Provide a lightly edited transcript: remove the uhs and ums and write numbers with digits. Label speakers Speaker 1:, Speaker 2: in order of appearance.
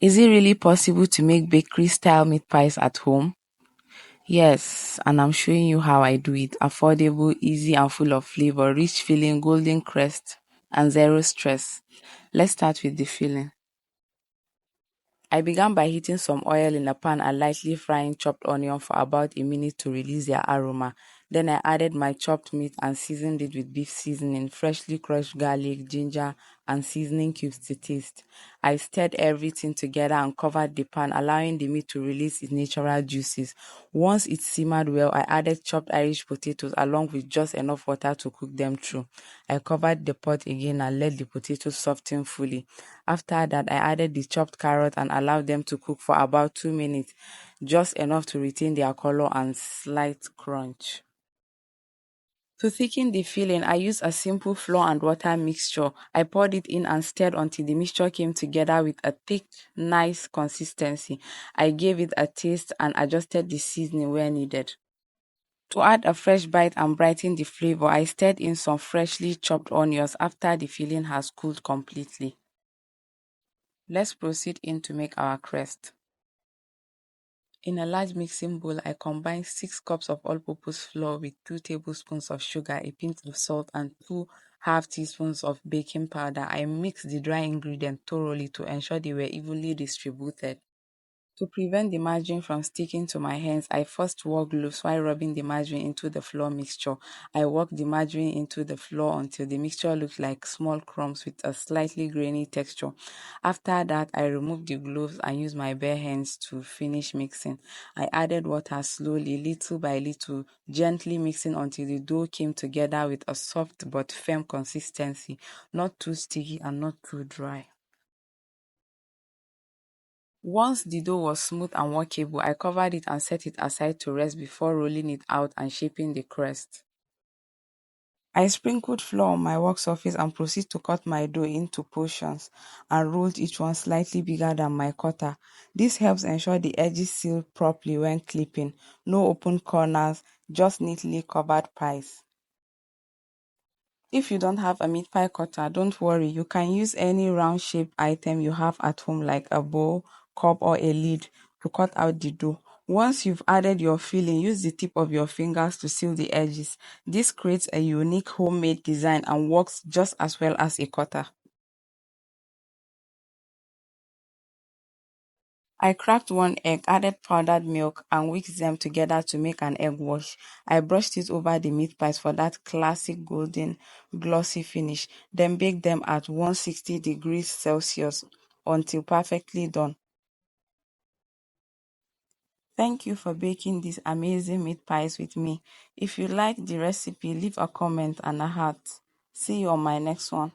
Speaker 1: Is it really possible to make bakery-style meat pies at home? Yes, and I'm showing you how I do it. Affordable, easy, and full of flavor, rich filling, golden crust, and zero stress. Let's start with the filling. I began by heating some oil in a pan and lightly frying chopped onion for about a minute to release their aroma. Then I added my chopped meat and seasoned it with beef seasoning, freshly crushed garlic, ginger, and seasoning cubes to taste. I stirred everything together and covered the pan, allowing the meat to release its natural juices. Once it simmered well, I added chopped Irish potatoes along with just enough water to cook them through. I covered the pot again and let the potatoes soften fully. After that, I added the chopped carrot and allowed them to cook for about 2 minutes, just enough to retain their color and slight crunch. To thicken the filling, I used a simple flour and water mixture. I poured it in and stirred until the mixture came together with a thick, nice consistency. I gave it a taste and adjusted the seasoning where needed. To add a fresh bite and brighten the flavor, I stirred in some freshly chopped onions after the filling has cooled completely. Let's proceed in to make our crust. In a large mixing bowl, I combine 6 cups of all-purpose flour with 2 tablespoons of sugar, a pinch of salt, and 2 half teaspoons of baking powder. I mix the dry ingredients thoroughly to ensure they were evenly distributed. To prevent the margarine from sticking to my hands, I first wore gloves while rubbing the margarine into the flour mixture. I worked the margarine into the flour until the mixture looked like small crumbs with a slightly grainy texture. After that, I removed the gloves and used my bare hands to finish mixing. I added water slowly, little by little, gently mixing until the dough came together with a soft but firm consistency, not too sticky and not too dry. Once the dough was smooth and workable, I covered it and set it aside to rest before rolling it out and shaping the crust. I sprinkled flour on my work surface and proceeded to cut my dough into portions and rolled each one slightly bigger than my cutter. This helps ensure the edges seal properly when clipping. No open corners, just neatly covered pies. If you don't have a meat pie cutter, don't worry. You can use any round shaped item you have at home like a bowl, cup or a lid to cut out the dough. Once you've added your filling, use the tip of your fingers to seal the edges. This creates a unique homemade design and works just as well as a cutter. I cracked 1 egg, added powdered milk, and whisked them together to make an egg wash. I brushed it over the meat pies for that classic golden, glossy finish, then baked them at 160 degrees Celsius until perfectly done. Thank you for baking these amazing meat pies with me. If you like the recipe, leave a comment and a heart. See you on my next one.